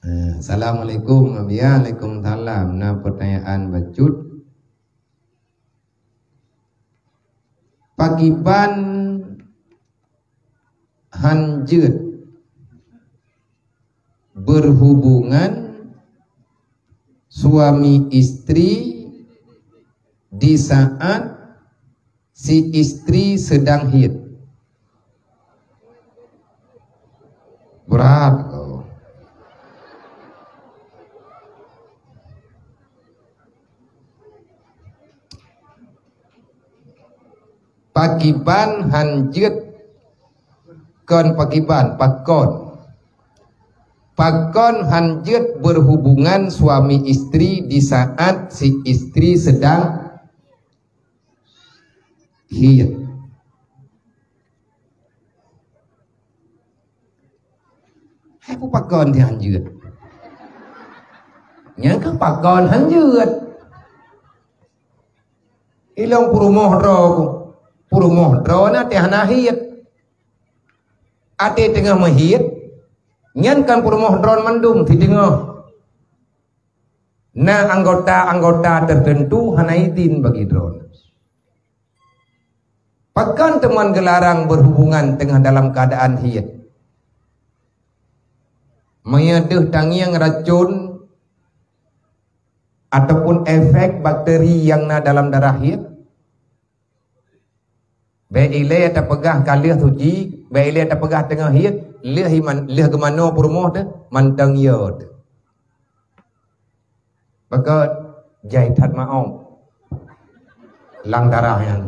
Assalamualaikum. Waalaikumsalam. Nah, pertanyaan bacut. Pagiban hanjut berhubungan suami istri di saat si istri sedang haid. Berat kau. Pagiban hanjut kon pagiban pakon. Pakon hanjut berhubungan suami istri di saat si istri sedang haid. Aku pakon thì hanjut. Nhớ cái pakon hanjut. Ilong puro mohro. Puro mohro na tehana haid. Ate tengah mahid. Nyan kan puro mohron mandum di tengah. Nah anggota-anggota tertentu hana izin bagi drone. Pakan teman gelarang berhubungan tengah dalam keadaan haid. Menyeduh tangiang racun ataupun efek bakteri yang na dalam darah haid. Baile ta pegah kalih suci, baile ta pegah tengah haid. Lih ke mana perumoh tu mantang yod. Maka jahitat maom lang darah yang.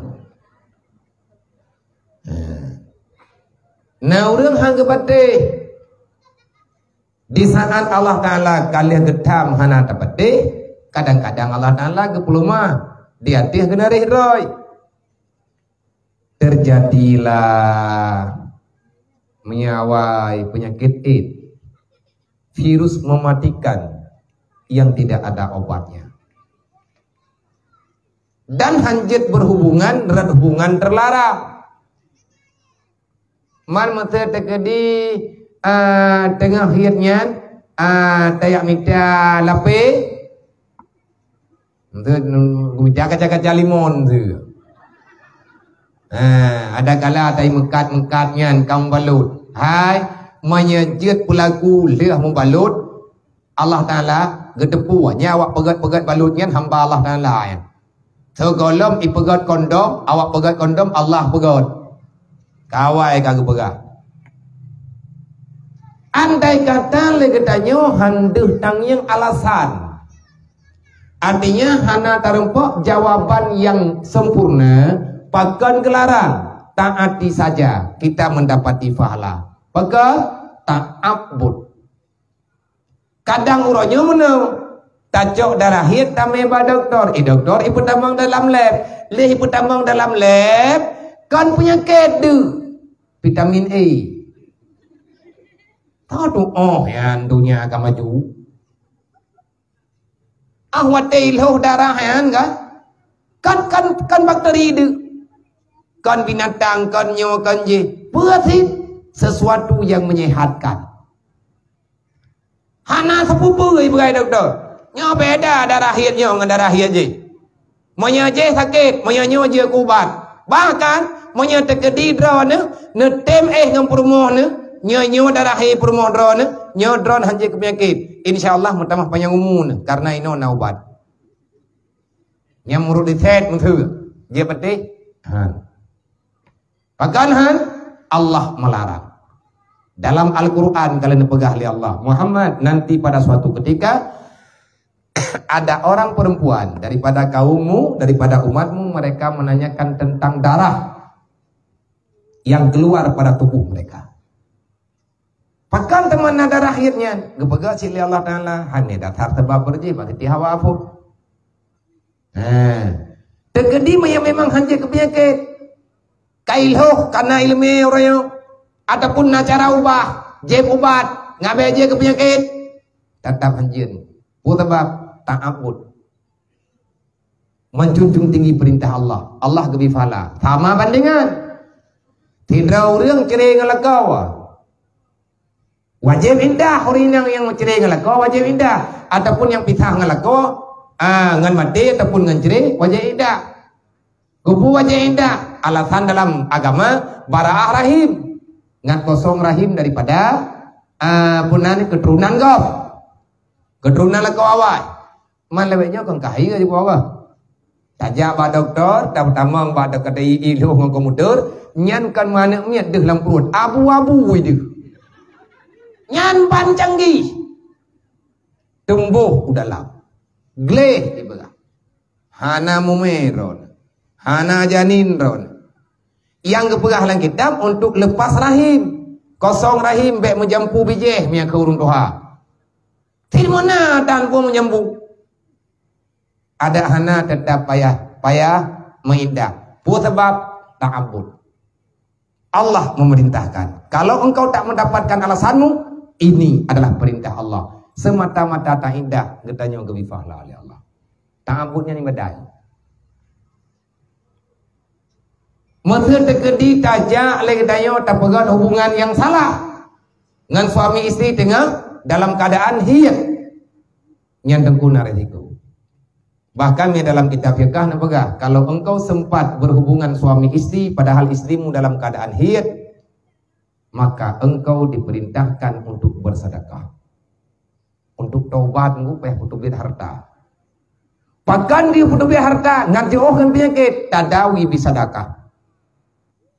Nah orang hang kepate di saat Allah Taala kalian getam hana tapate, kadang-kadang Allah Taala gepuluma di hati genarih roy. Terjadilah menyawai penyakit AIDS, virus mematikan yang tidak ada obatnya. Dan hanjut berhubungan dengan hubungan terlarang. Man mata terjadi tengah haidnya tayak minta lape, minta kaca-kaca limon tu. Ada kala tai mekat-mekatnya kaum balut. Hai menyejut pelaku leh membalut Allah Taala gedepu nyawa pegat-pegat balutnya hamba Allah Taala ya. Segolom ipegat kondom, awak pegat kondom Allah pegat. Kawai kagak pegat. Andai kata le katanya handuh tang yang alasan. Artinya hana tarempok jawaban yang sempurna, pakan gelarang, taati saja kita mendapati pahala. Pakai ta'abbud. Kadang uronya menang tacok darah haid tame ba doktor. Doktor ibu tambang dalam lab. Ibu tambang dalam lab kan penyakit tu vitamin A. Tahu tu yang dunia akan maju. Ahwati loh darah yang kan bakteri tu. Kan binatang kan nyawa kan je. Berarti sesuatu yang menyehatkan. Hana sepupu ibai doktor. Nyo beda darah haidnya dengan darah haid je. Monya je sakit, monya nyo je kubat. Bahkan monya terkedi drone ne tem dengan perumoh ne, nyo darah haid perumoh drone, nyo drone hanje ke penyakit. Insyaallah mutamah panjang umur karena ino na ubat. Yang murut diset menthu. Je peti han. Bahkan han Allah melarang. Dalam Al-Quran kalian pegah oleh Allah Muhammad, nanti pada suatu ketika ada orang perempuan daripada kaummu, daripada umatmu, mereka menanyakan tentang darah yang keluar pada tubuh mereka. Pakan teman darah akhirnya gepegah sili Allah Ta'ala hanya datar sebab berji bagi tihawa afu. Tergedi memang hanya kepenyakit kailhoh karena ilmu orang ataupun cara ubah, je ubat, ngabe je ke penyakit, tetap hanjin. Sebab ta'abbud. Menjunjung tinggi perintah Allah. Allah gebifala. Sama bandingan. Tidak orang cerai ngelakau. Wajib indah orang yang mencerai ngalako wajib indah, ataupun yang pisah ngalako ngan mati ataupun ngan cerai wajib indah. Kubu wajib indah. Alasan dalam agama bara'ah rahim, ngan kosong rahim daripada punan keturunan kau. Keturunan lako awak. Man lebihnya kau kahir aja kau apa? Saja ba doktor, pertama ba doktor ilu ngan komputer, nyan kan mana miat deh dalam perut. Abu-abu itu. Nyan pancanggi tumbuh udalam gleh ibarat hana mumeron hana janin ron yang keperah dalam kitab untuk lepas rahim kosong rahim baik menjampu bijih miak urun doha tilmona tanpa menyambung ada hana tetap payah mengindah sebab ta'abbud. Allah memerintahkan kalau engkau tak mendapatkan alasanmu, ini adalah perintah Allah. Semata-mata tak indah, getanya gewifah lah oleh Allah. Ta'abudnya ni badai. Masa terkedi tajak oleh getanya tak pegang hubungan yang salah dengan suami istri tengah dalam keadaan hiyat yang tengkuna resiko. Bahkan di dalam kitab fiqh nak pegang, kalau engkau sempat berhubungan suami istri padahal istrimu dalam keadaan hiyat, maka engkau diperintahkan untuk bersedekah, untuk taubat, untuk beli harta. Bahkan dia untuk beli harta, ngerti kan penyakit, tadawi bisa sedekah.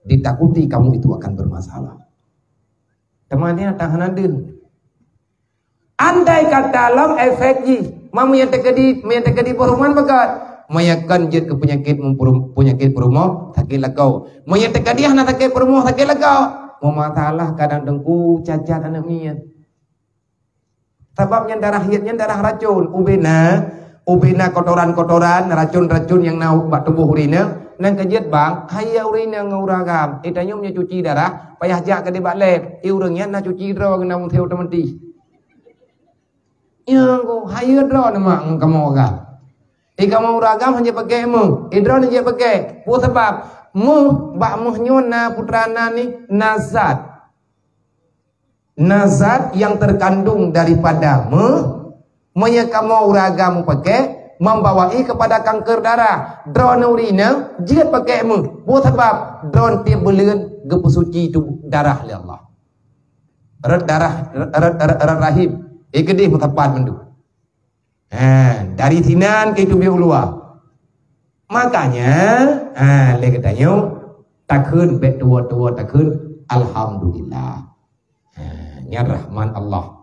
Ditakuti kamu itu akan bermasalah. Temannya tahanan din. Andai kata dalam efekji, mamu yang terjadi berhubungan bagat, mayakan jet ke penyakit berumah sakit lakau. Mayak terjadi anak sakit berumah sakit lakau. Mau masalah kadang dengku cacat anak mian. Sebabnya darah hiatnya darah racun. Ubena kotoran-kotoran, racun-racun yang nau bak tubuh urina. Nang kejet bang, haya urina ngauragam. Itanya punya cuci darah, payah jak ke debat lab. Urangnya nak cuci draw kena mun theo tementi. Ya ko haya draw nama kamu agam. Kamu uragam hanya pakai mu. Draw hanya pakai. Bu sebab bak nyona putrana ni nazat yang terkandung daripada kamu uragamu pakai membawai kepada kanker darah drone urina dia pakai buat sebab drone tiap bulan gepusuci itu darah oleh Allah darah rahim ikedi tepat mendu dari sinan ke itu biar keluar. Makanya, lagi katanya takun bet tua takun alhamdulillah. Ya Rahman Allah.